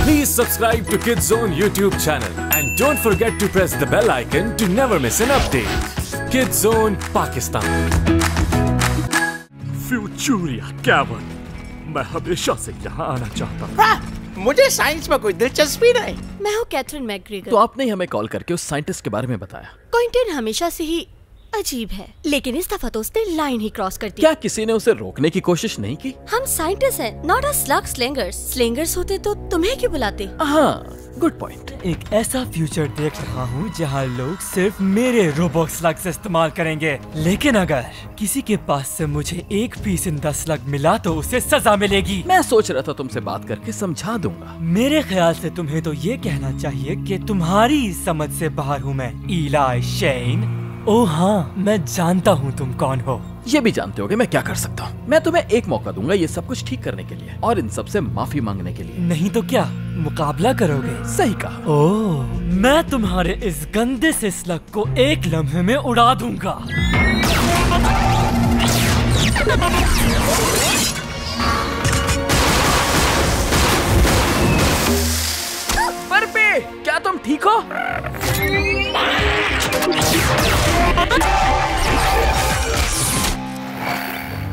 Please subscribe to Kids Zone YouTube channel and don't forget to press the bell icon to never miss an update. Kids Zone Pakistan. Futuria Cavern, मैं हमेशा से यहाँ आना चाहता हूँ। मुझे science में कोई दिलचस्पी नहीं। मैं हूँ कैथरीन मैकग्रेगर। तो आपने ही हमें कॉल करके उस साइंटिस्ट के बारे में बताया। क्विंटन हमेशा से ही अजीब है, लेकिन इस दफा तो उसने लाइन ही क्रॉस कर दी। क्या किसी ने उसे रोकने की कोशिश नहीं की? हम साइंटिस्ट हैं, नॉट अ स्लग स्लिंगर्स। स्लिंगर्स होते तो तुम्हें क्यों बुलाते? हाँ, गुड पॉइंट। एक ऐसा फ्यूचर देख रहा हूँ जहाँ लोग सिर्फ मेरे रोबोट स्लग्स इस्तेमाल करेंगे, लेकिन अगर किसी के पास से मुझे एक पीस इन 10 स्लग मिला तो उसे सजा मिलेगी। मैं सोच रहा था तुमसे बात करके समझा दूंगा। मेरे ख्याल से तुम्हें तो ये कहना चाहिए कि तुम्हारी समझ से बाहर हूँ मैं, इलाई शेन। ओह हाँ, मैं जानता हूँ तुम कौन हो। ये भी जानते होगे मैं क्या कर सकता हूँ। मैं तुम्हें एक मौका दूंगा ये सब कुछ ठीक करने के लिए और इन सब से माफी मांगने के लिए। नहीं तो क्या मुकाबला करोगे? सही कहा। ओह, मैं तुम्हारे इस गंदे से स्लग को एक लम्हे में उड़ा दूंगा। बर्फी, क्या तुम ठीक हो?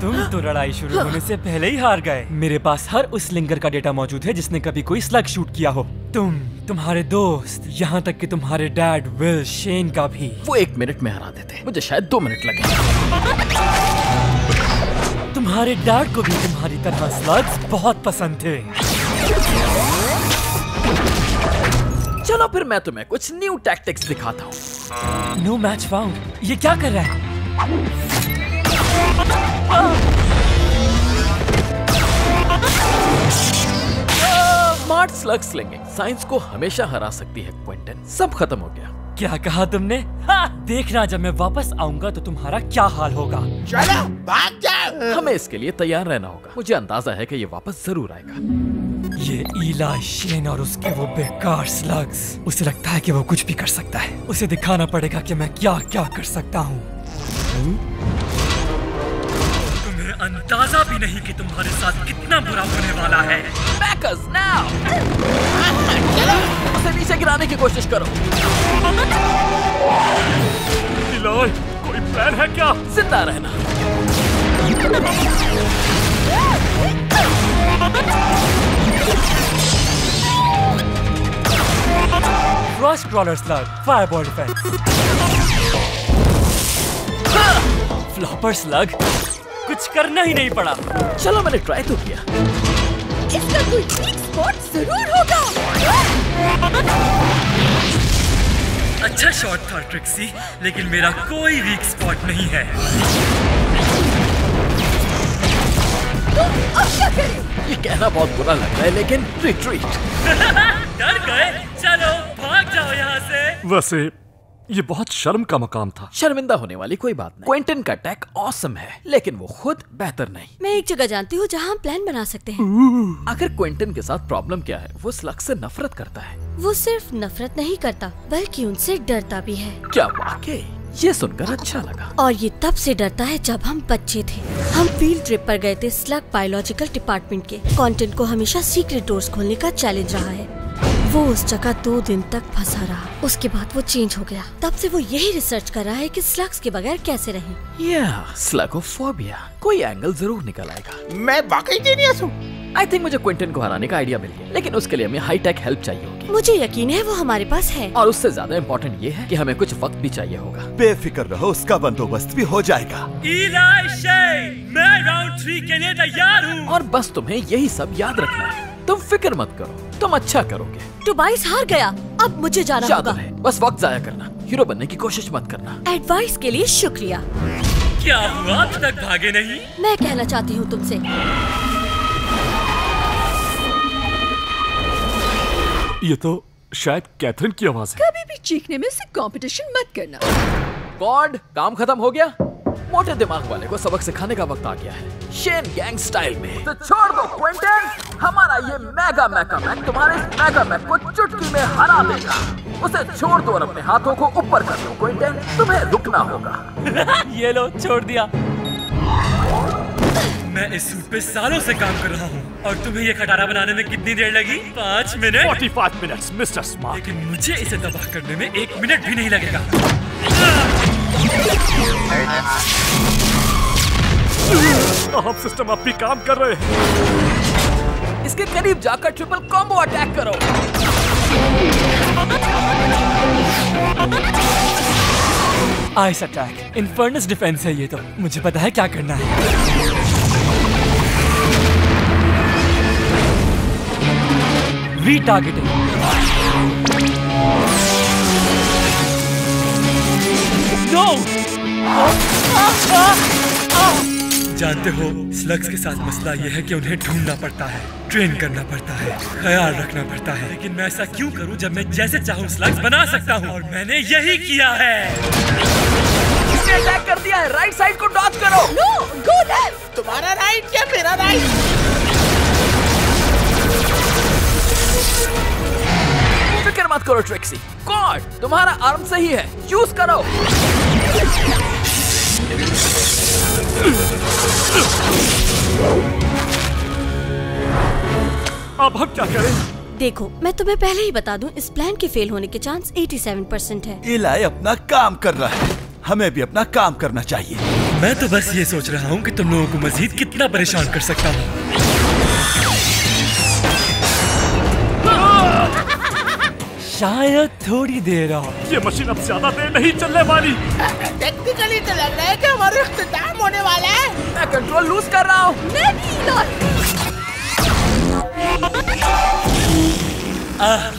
तुम तो लड़ाई शुरू होने से पहले ही हार गए। मेरे पास हर उस स्लिंगर का डेटा मौजूद है जिसने कभी कोई स्लग शूट किया हो। तुम्हारे दोस्त, यहाँ तक कि तुम्हारे डैड विल शेन का भी। वो 1 मिनट में हरा देते, मुझे शायद 2 मिनट लगे। तुम्हारे डैड को भी तुम्हारी तरह स्लग्स बहुत पसंद थे। चलो फिर मैं तुम्हें कुछ न्यू टैक्टिक्स दिखाता हूँ। No match found. ये क्या कर रहा है? स्मार्ट स्लग स्लिंगिंग साइंस को हमेशा हरा सकती है क्विंटन। सब खत्म हो गया। क्या कहा तुमने? देखना जब मैं वापस आऊंगा तो तुम्हारा क्या हाल होगा। चलो भाग जाओ। हमें इसके लिए तैयार रहना होगा। मुझे अंदाजा है कि ये वापस जरूर आएगा। ये इलाई शेन और उसके वो बेकार स्लग्स, उसे लगता है कि वो कुछ भी कर सकता है। उसे दिखाना पड़ेगा कि मैं क्या क्या कर सकता हूँ। तुम्हें अंदाजा भी नहीं कि तुम्हारे साथ कितना बुरा होने वाला है। Backers now! उसे नीचे गिराने की कोशिश करो। इलाई, कोई प्लान है क्या? जिंदा रहना। Frost crawler slug, fireball defence. Flopper slug, कुछ करना ही नहीं पड़ा। चलो मैंने ट्राई तो किया। इसका कोई वीक स्पॉट जरूर होगा। अच्छा शॉट था ट्रिक्सी, लेकिन मेरा कोई वीक स्पॉट नहीं है। अब क्या करें? ये कहना बहुत बुरा लग रहा है, लेकिन रिट्रीट। डर गए? चलो भाग जाओ यहाँ से। वैसे ये बहुत शर्म का मकाम था। शर्मिंदा होने वाली कोई बात नहीं। क्विंटन का अटैक ऑसम है, लेकिन वो खुद बेहतर नहीं। मैं एक जगह जानती हूँ जहाँ हम प्लान बना सकते हैं। आखिर क्विंटन के साथ प्रॉब्लम क्या है? वो स्लग से नफरत करता है। वो सिर्फ नफरत नहीं करता, बल्कि उनसे डरता भी है। क्या वाकई? ये सुनकर अच्छा लगा। और ये तब से डरता है जब हम बच्चे थे। हम फील्ड ट्रिप पर गए थे स्लग बायोलॉजिकल डिपार्टमेंट के। कंटेंट को हमेशा सीक्रेट डोर्स खोलने का चैलेंज रहा है। वो उस जगह 2 दिन तक फंसा रहा। उसके बाद वो चेंज हो गया। तब से वो यही रिसर्च कर रहा है कि स्लग्स के बगैर कैसे रहें। स्लगोफोबिया, कोई एंगल जरूर निकल आएगा। मैं वाकई जीनियस हूँ। आई थिंक मुझे क्विंटन को हराने का आइडिया मिल गया, लेकिन उसके लिए हमें हाई टेक हेल्प चाहिए होगी। मुझे यकीन है वो हमारे पास है। और उससे ज्यादा इम्पोर्टेंट ये है कि हमें कुछ वक्त भी चाहिए होगा। बेफिक्र रहो, उसका बंदोबस्त भी हो जाएगा। इलाई शेन, मैं राउंड 3 के लिए तैयार हूँ। और बस तुम्हें यही सब याद रखना है। तुम फिक्र मत करो, तुम अच्छा करोगे। टोबाइस हार गया, अब मुझे जाना होगा। है, बस वक्त जाया करना। हीरो बनने की कोशिश मत करना। एडवाइस के लिए शुक्रिया। क्या हुआ, अब तक भागे नहीं? मैं कहना चाहती हूँ तुमसे, ये तो शायद कैथरीन की आवाज है। कभी भी चीखने में से कंपटीशन मत करना। गॉड, काम खत्म हो गया। मोटे दिमाग वाले को सबक सिखाने का वक्त आ गया है, शेन गैंग स्टाइल में। तो छोड़ दो क्विंटन, हमारा ये मेगा मैक तुम्हारे इस मेगा मैक को चुटकी में हरा देगा। उसे छोड़ दो और अपने हाथों को ऊपर कर दो क्विंटन, तुम्हें रुकना होगा। ये लो, छोड़ दिया। मैं इस सूट पे सालों से काम कर रहा हूँ। और तुम्हें ये खटारा बनाने में कितनी देर लगी? 5 मिनट? 45 minutes mister smart. लेकिन मुझे इसे तबाह करने में 1 मिनट भी नहीं लगेगा। हम सिस्टम अब भी काम कर रहे हैं। इसके करीब जाकर ट्रिपल कॉम्बो अटैक करो। आइस अटैक, इन्फर्नस डिफेंस है ये तो। मुझे पता है क्या करना है। रीटारगेटिंग। नो! जानते हो, स्लग्स के साथ मसला यह है कि उन्हें ढूंढना पड़ता है, ट्रेन करना पड़ता है, ख्याल रखना पड़ता है। लेकिन मैं ऐसा क्यों करूं जब मैं जैसे चाहूं स्लग्स बना सकता हूं? और मैंने यही किया है। इसने अटैक कर दिया है। राइट साइड को डॉज करो। No, go left. तुम्हारा राइट क्या मेरा राइट? फिक्र मत करो ट्रिक्सी, गॉड तुम्हारा आर्म सही है, यूज करो। अब हम क्या करें? देखो, मैं तुम्हें पहले ही बता दूं, इस प्लान के फेल होने के चांस 87% है। इलाई अपना काम कर रहा है, हमें भी अपना काम करना चाहिए। मैं तो बस ये सोच रहा हूँ कि तुम लोगों को मजीद कितना परेशान कर सकता हूँ। शायद थोड़ी देर और। ये मशीन अब ज्यादा देर नहीं चलने वाली। टेक्निकली तो लग रहा है कि हमारा इख्तिताम होने वाला है। मैं कंट्रोल लूज कर रहा हूँ।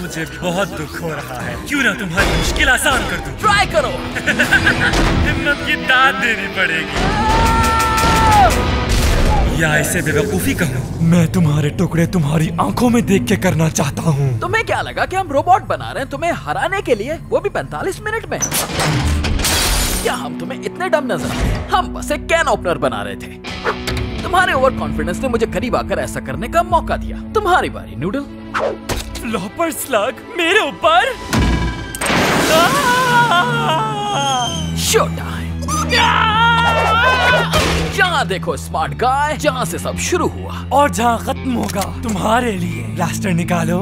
मुझे बहुत दुख हो रहा है। क्यों ना तुम्हारी मुश्किल आसान कर दूं? ट्राई करो। हिम्मत की दाद देनी पड़ेगी। या इसे बेवकूफी कहूँ, मैं तुम्हारे टुकड़े तुम्हारी आंखों में देख के करना चाहता हूँ। तुम्हें क्या लगा कि हम रोबोट बना रहे हैं तुम्हें हराने के लिए, वो भी 45 मिनट में? क्या हम तुम्हें इतने डम नजर आए? हम बस एक कैन ओपनर बना रहे थे। तुम्हारे ओवर कॉन्फिडेंस ने मुझे करीब आकर ऐसा करने का मौका दिया। तुम्हारी बारी नूडल। फ्लॉपर स्लग मेरे ऊपर। Show time. जहाँ देखो स्मार्ट गाय, जहाँ से सब शुरू हुआ और जहाँ खत्म होगा। तुम्हारे लिए ब्लास्टर निकालो।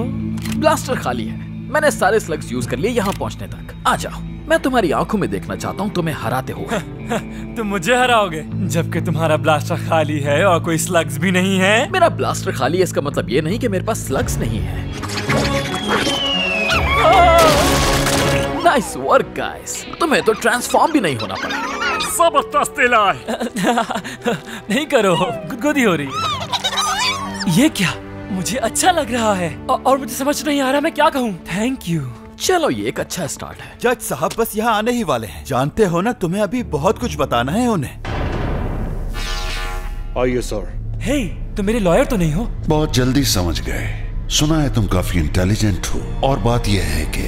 ब्लास्टर खाली है। मैंने सारे स्लग्स यूज कर लिए यहाँ पहुँचने तक। आ जाओ, मैं तुम्हारी आंखों में देखना चाहता हूँ तुम्हें हराते हुए। तुम मुझे हराओगे जबकि तुम्हारा ब्लास्टर खाली है और कोई स्लग्स भी नहीं है। मेरा ब्लास्टर खाली है, इसका मतलब ये नहीं कि मेरे पास स्लग्स नहीं है। नाइस वर्क गाइस, तुम्हें तो ट्रांसफॉर्म भी नहीं होना पड़ा। जबरदस्त इलाज। नहीं करो, गुदगुदी हो रही है। ये क्या? मुझे अच्छा लग रहा है और मुझे समझ नहीं आ रहा मैं क्या कहूँ। Thank you. चलो ये एक अच्छा स्टार्ट है। जज साहब बस यहाँ आने ही वाले हैं। जानते हो ना, तुम्हें अभी बहुत कुछ बताना है उन्हें। आइए सर। हे, तुम मेरे लॉयर तो नहीं हो? बहुत जल्दी समझ गए। सुना है तुम काफी इंटेलिजेंट हो और बात यह है कि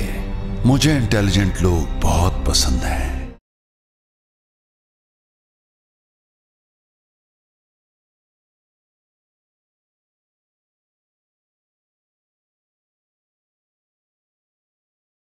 मुझे इंटेलिजेंट लोग बहुत पसंद हैं।